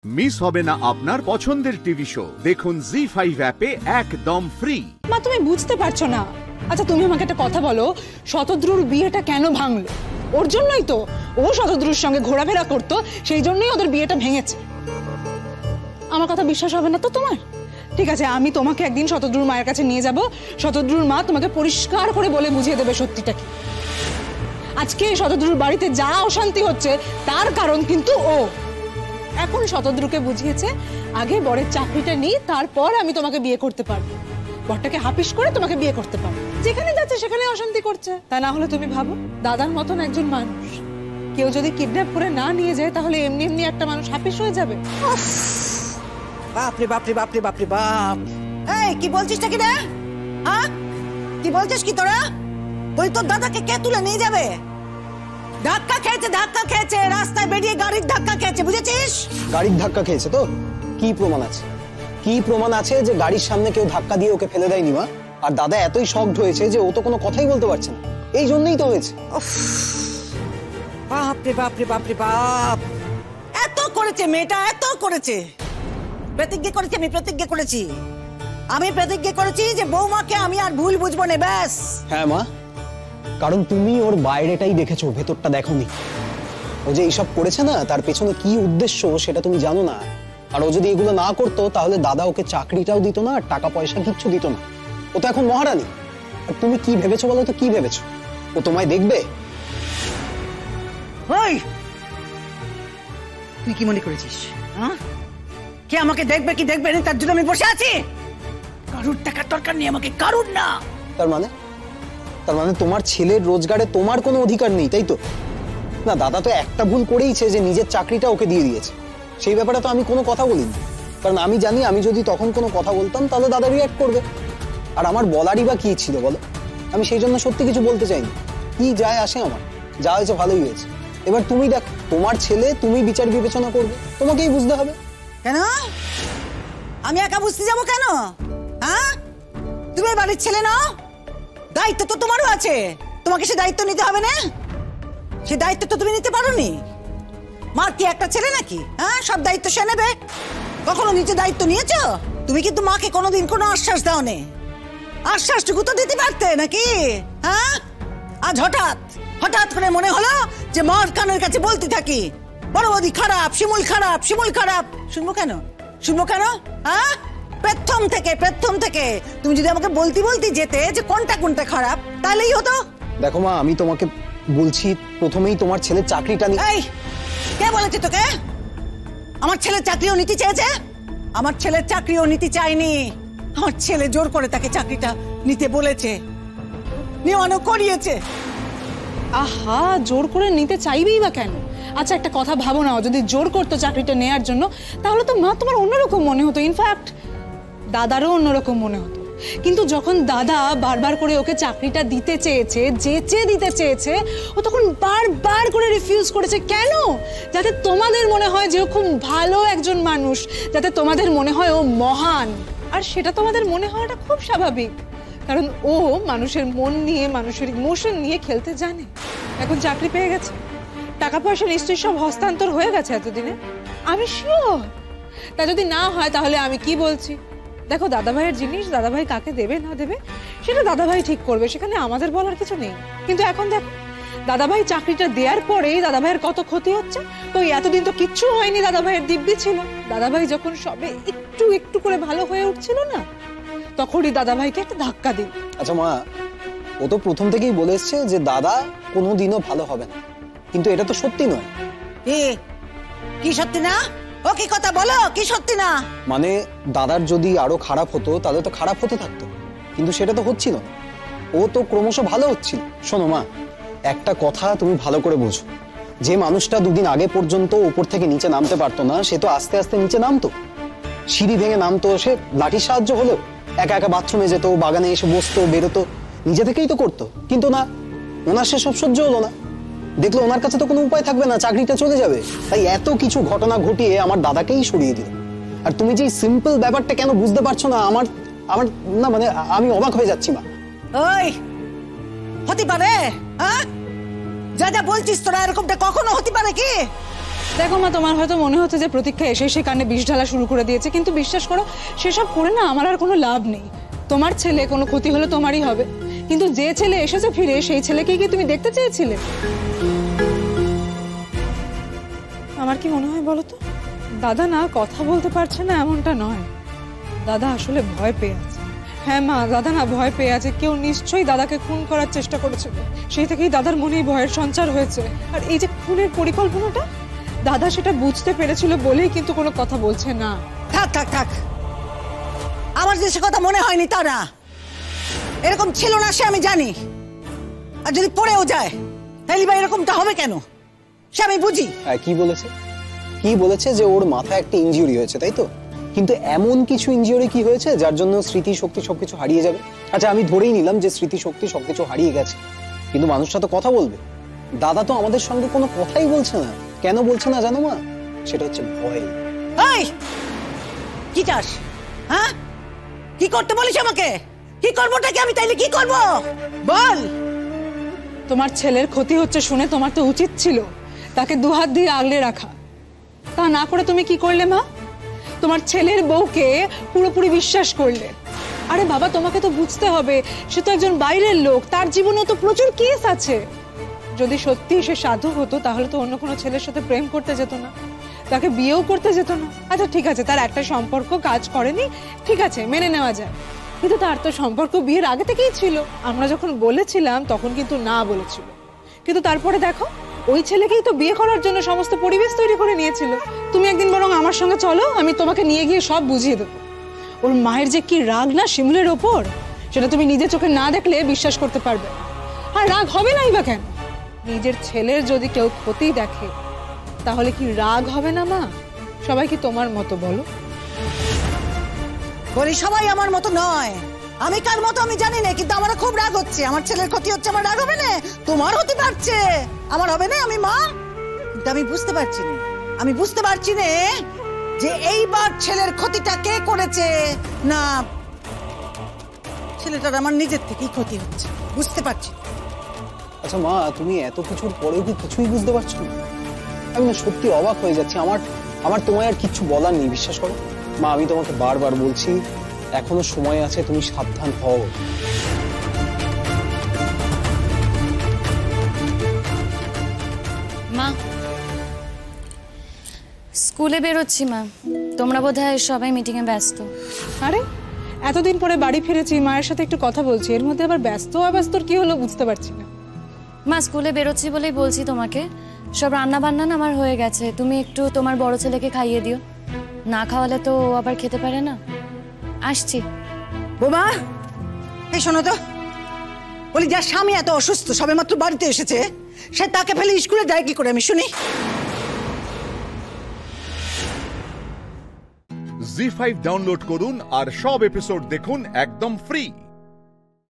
Miss হবে না আপনার পছন্দের টিভি শো। দেখুন জি5 অ্যাপে একদম ফ্রি। মা তুমি বুঝতে পারছো না। আচ্ছা তুমি আমাকে একটা কথা বলো, শতদ্রুর বিয়েটা কেন ভাঙলো? ওর জন্যই তো। ও শতদ্রুর সঙ্গে ঘোরাফেরা করতো, সেই জন্যই ওদের বিয়েটা ভেঙেছে। আমার কথা বিশ্বাস হবে না তো তোমার? ঠিক আছে, আমি তোমাকে একদিন শতদ্রুর মায়ের কাছে নিয়ে যাব। শতদ্রুর মা তোমাকে পরিষ্কার করে বলে বুঝিয়ে দেবে সত্যিটা কি। আজকে শতদ্রুর বাড়িতে যা অশান্তি হচ্ছে তার কারণ কিন্তু ও। এখন শতদ্রুকে বুঝিয়েছে আগে বরের চাকরিটা নিই, তারপর আমি তোমাকে বিয়ে করতে পারবো। বরটাকে হাপিস করে তোমাকে বিয়ে করতে পারবো। যেখানে যাচ্ছে সেখানে অশান্তি করছে। তা না হলে তুমি ভাবো, দাদার মতন একজন মানুষ কেউ যদি কিডন্যাপ করে না নিয়ে যায়, তাহলে এমনি এমনি একটা মানুষ হাপিস হয়ে যাবে। বাপরে বাপরে বাপরে বাপরে বাপ। এই কি বলছিস নাকি রে? হ্যাঁ কি বলছিস কি তোরা? বলি তোর দাদাকে কে তুলে নিয়ে যাবে? ধাক্কা খেয়েছে, রাস্তায় বেরিয়ে গাড়ির ধাক্কা খেয়েছে, বুঝেছিস? গাড়ির ধাক্কা খেয়েছে তো কি প্রমাণ আছে? কি প্রমাণ আছে যে গাড়ির সামনে কেউ ধাক্কা দিয়ে ওকে ফেলে দেয়নি মা? আর দাদা এতই শকড হয়েছে যে ও তো কোনো কথাই বলতে পারছে না, এই জন্যই তো হয়েছে। বাপরে বাপরে বাপরে বাপ, এত করেছে মেয়েটা, এত করেছে। প্রতিজ্ঞা করেছি, আমি প্রতিজ্ঞা করেছি যে বৌমাকে আমি আর ভুল বুঝবো না, ব্যাস। হ্যাঁ মা, কারণ তুমি ওর বাইরেটাই দেখেছো, ভেতরটা দেখোনি। ও যে এইসব করেছে না, তার পেছনে কি উদ্দেশ্য সেটা তুমি জানো না। আর ও যদি এগুলো না করতো তাহলে দাদা ওকে চাকরিটাও দিত না, আর টাকা পয়সা কিচ্ছু দিত না। ও তো এখন মহারানী। আর তুমি কি ভেবেছো বলো তো? কি ভেবেছো ও তোমায় দেখবে? ওই তুই কি মনে করেছিস হ্যাঁ? কে আমাকে দেখবে কি দেখবে না তার জন্য আমি বসে আছি? কারুর টাকার দরকার নেই আমাকে, কারুর না। তার মানে তোমার ছেলের রোজগারে তোমার কোনো অধিকার নেই, তাই তো? না, দাদা তো একটা ভুল করেইছে যে নিজের চাকরিটা ওকে দিয়ে দিয়েছে। সেই ব্যাপারে তো আমি কোনো কথা বলিনি, কারণ আমি জানি আমি যদি তখন কোনো কথা বলতাম তাহলে দাদা রিঅ্যাক্ট করবে। আর আমার বলারই বা কি ছিল বলো? আমি সেই জন্য সত্যি কিছু বলতে চাইনি। কি যায় আসে আমার? যা হয়েছে ভালোই হয়েছে। এবার তুমি দেখো, তোমার ছেলে, তুমি বিচার বিবেচনা করবে, তোমাকেই বুঝতে হবে। কেন আমি একা বুঝতে যাবো কেন? হ্যাঁ তুমি বাড়ির ছেলে না? দায়িত্ব তো তোমারও আছে, তোমাকে সে দায়িত্ব নিতে হবে না? সে দায়িত্ব তো তুমি নিতে পারোনি। মার কি একটা ছেলে নাকি? হ্যাঁ সব দায়িত্ব সে নেবে? কখনো নিজে দায়িত্ব নিয়েছো? তুমি কিন্তু মাকে কোনোদিন কোনো আশ্বাস দাও নে। আশ্বাসটুকু তো দিতে পারতে নাকি? হ্যাঁ আজ হঠাৎ করে মনে হলো যে মার কানের কাছে বলতে থাকি বড় বৌদি খারাপ, শিমুল খারাপ। শুনবো কেন? হ্যাঁ প্রথম থেকে তুমি যদি আমাকে বলতে যেতে যে কোনটা খারাপ, তাহলেই হতো। দেখো মা, আমি তোমাকে বলছি প্রথমেই তোমার ছেলের চাকরিটা এই কে বলেছে তোকে আমার ছেলের চাকরিও নিতে চেয়েছে? আমার ছেলের চাকরিও নিতে চাইনি। আমার ছেলে জোর করে তাকে চাকরিটা নিতে বলেছে, নেওয়ানো করিয়েছে। আহা, জোর করে নিতে চাইবেই বা কেন? আচ্ছা একটা কথা ভাবো না, যদি জোর করতো চাকরিটা নেয়ার জন্য, তাহলে তো মা তোমার অন্যরকম মনে হতো। ইনফ্যাক্ট দাদারও অন্যরকম মনে হতো। কিন্তু যখন দাদা বারবার করে ওকে চাকরিটা দিতে চেয়েছে, ও তখন বারবার করে রিফিউজ করেছে। কেন? যাতে তোমাদের মনে হয় যে ও খুব ভালো একজন মানুষ, যাতে তোমাদের মনে হয় ও মহান। আর সেটা তোমাদের মনে হওয়াটা খুব স্বাভাবিক, কারণ ও মানুষের মন নিয়ে, মানুষের ইমোশন নিয়ে খেলতে জানে। এখন চাকরি পেয়ে গেছে, টাকা পয়সা নিশ্চয়ই সব হস্তান্তর হয়ে গেছে এতদিনে, আমি শিওর। তা যদি না হয় তাহলে আমি কি বলছি? দেখো দাদাভাইয়ের জিনিস দাদাভাই কাকে দেবে না দেবে সেটা দাদাভাই ঠিক করবে, সেখানে আমাদের বলার কিছু নেই। কিন্তু এখন দেখো দাদাভাই চাকরিটা দেওয়ার পরেই দাদাভাইয়ের কত ক্ষতি হচ্ছে। তো এতদিন তো কিচ্ছু হয়নি, দাদাভাইয়ের দিব্যি ছিল। দাদাভাই যখন সবে একটু করে ভালো হয়ে উঠছিল না, তখনই দাদাভাইকে একটা ধাক্কা দিল। আচ্ছা মা, ও তো প্রথম থেকেই বলে এসছে যে দাদা কোনোদিনও ভালো হবে না, কিন্তু এটা তো সত্যি নয়। কি সত্যি না? ও কি কথা বলো, কি সত্যি না? মানে দাদার যদি আরো খারাপ হতো তাহলে তো খারাপ হতে থাকতো, কিন্তু সেটা তো হচ্ছিল না। ও তো ক্রমশ ভালো হচ্ছিল। শোনো মা, একটা কথা তুমি ভালো করে বোঝো, যে মানুষটা দুদিন আগে পর্যন্ত উপর থেকে নিচে নামতে পারতো না, সে তো আস্তে আস্তে নিচে নামতো, সিঁড়ি ভেঙে নামতো, সে লাঠির সাহায্য হলো, একা বাথরুমে যেত, বাগানে এসে বসতো, বেরোতো, নিজে থেকেই তো করতো। কিন্তু না, ওনার সে সব সহ্য হলো না। দেখলো ওনার কাছে তো কোনো উপায় থাকবে না, চাকরিটা চলে যাবে, তাই এত কিছু ঘটনা ঘটিয়ে আমার দাদাকেই সরিয়ে দিল। আর তুমি যে সিম্পল ব্যাপারটা কেন বুঝতে পারছো না, আমার না মানে আমি অবাক হয়ে যাচ্ছি মা। ওই হতে পারে? হ্যাঁ যা বলছিস তোরা এরকমটা কখনো হতে পারে কি? দেখো মা, তোমার হয়তো মনে হচ্ছে যে প্রতীক্ষা এসে সে কানে বিষ ঢালা শুরু করে দিয়েছে, কিন্তু বিশ্বাস করো সেসব করে না আমার আর কোনো লাভ নেই। তোমার ছেলে কোনো ক্ষতি হলে তোমারই হবে, কিন্তু যে ছেলে এসেছে ফিরে সেই ছেলেকে কি তুমি দেখতে চেয়েছিলে? আমার কি মনে হয় বলো তো, দাদা না কথা বলতে পারছে না এমনটা নয়, দাদা আসলে ভয় পেয়ে আছে। হ্যাঁ মা, দাদা না ভয় পেয়ে আছে, কেউ নিশ্চয়ই দাদাকে খুন করার চেষ্টা করেছিল, সেই থেকেই দাদার মনেই ভয়ের সঞ্চার হয়েছে। আর এই যে খুনের পরিকল্পনাটা, দাদা সেটা বুঝতে পেরেছিল বলেই কিন্তু কোনো কথা বলছে না। থাক থাক থাক, আমার যে সে কথা মনে হয়নি তা না, এরকম ছিল না সে আমি জানি। আর যদি পড়েও যায় তাহলে বা এরকমটা হবে কেন সে আমি বুঝি। কি বলেছে যে ওর মাথায় একটা ইনজিউরি হয়েছে, তাই তো? কিন্তু এমন কিছু ইনজিউরি কি হয়েছে যার জন্য স্মৃতি শক্তি সবকিছু হারিয়ে যাবে? আচ্ছা, আমি ধরেই নিলাম যে স্মৃতি শক্তি সবকিছু হারিয়ে গেছে, কিন্তু মানুষটা তো কথা বলবে। দাদা তো আমাদের সঙ্গে কোনো কথাই বলছে না। কেন বলছে না জানো মা? সেটা হচ্ছে ভয়। এই কি চাস? হ্যাঁ, কি করতে বলিস আমাকে? কি করবোটা কি আমি, তাইলে কি করব বল? তোমার ছেলের ক্ষতি হচ্ছে শুনে তোমার তো উচিত ছিল তাকে দুহাত দিয়ে আগলে রাখা। তা না করে তুমি কি করলে মা? তোমার ছেলের বউকে পুরোপুরি বিশ্বাস করলে। আরে বাবা, তোমাকে তো বুঝতে হবে সে তো একজন বাইরের লোক, তার জীবনে তো প্রচুর কেস আছে। যদি সত্যি সে সাধু হতো তাহলে তো অন্য কোনো ছেলের সাথে প্রেম করতে যেত না, তাকে বিয়েও করতে যেত না। আচ্ছা ঠিক আছে, তার একটা সম্পর্ক কাজ করেনি, ঠিক আছে মেনে নেওয়া যায়, কিন্তু তার তো সম্পর্ক বিয়ের আগে থেকেই ছিল। আমরা যখন বলেছিলাম তখন কিন্তু না বলেছিল, কিন্তু তারপরে দেখো ওই ছেলেকেই তো বিয়ে করার জন্য সমস্ত পরিবেশ তৈরি করে নিয়েছিল। তুমি একদিন বরং আমার সঙ্গে চলো, আমি তোমাকে নিয়ে গিয়ে সব বুঝিয়ে দেবো। ওর মায়ের যে কি রাগ না শিমুলের ওপর, সেটা তুমি নিজের চোখে না দেখলে বিশ্বাস করতে পারবে। আর রাগ হবে নাই বা কেন? নিজের ছেলের যদি কেউ ক্ষতি দেখে তাহলে কি রাগ হবে না মা? সবাই কি তোমার মতো বলো? বলি সবাই আমার মতো নয়, আমি কার মতো আমি জানি না, কিন্তু আমার খুব রাগ হচ্ছে। আমার ছেলের ক্ষতি হচ্ছে, আমার রাগ হবে না? তোমার হতে পারছে, আমার হবে না? আমি মা, কিন্তু আমি বুঝতে পারছি না যে এইবার ছেলের ক্ষতিটা কে করেছে। না, ছেলেটার আমার নিজের থেকেই ক্ষতি হচ্ছে, বুঝতে পারছি। আচ্ছা মা, তুমি এত কিছুর পরেও কি কিছুই বুঝতে পারছো না? আমি না সত্যি অবাক হয়ে যাচ্ছি। আমার তোমায় আর কিচ্ছু বলার নেই, বিশ্বাস করো মা। আমি তোমাকে বারবার বলছি এখনো সময় আছে, তুমি সাবধান হও। মা, স্কুলে বেরোচ্ছি মা, তোমরা বোধহয় সবাই মিটিংয়ে ব্যস্ত। আরে এতদিন পরে বাড়ি ফিরেছি, মায়ের সাথে একটু কথা বলছি, এর মধ্যে আবার ব্যস্ত অব্যস্তর কি হলো বুঝতে পারছি না। মা, স্কুলে বেরোচ্ছি বলেই বলছি তোমাকে, সব রান্না বান্না না আমার হয়ে গেছে, তুমি একটু তোমার বড় ছেলেকে খাইয়ে দিও, না খাওয়ালে তো ও আবার খেতে পারে না। আসছি। বোমা, এই শোনো তো, বলি যার স্বামী এত অসুস্থ সবেমাত্র বাড়িতে এসেছে, সে তাকে ফেলে স্কুলে যায় কি করে আমি শুনি? জি5 ডাউনলোড করুন আর সব এপিসোড দেখুন একদম ফ্রি।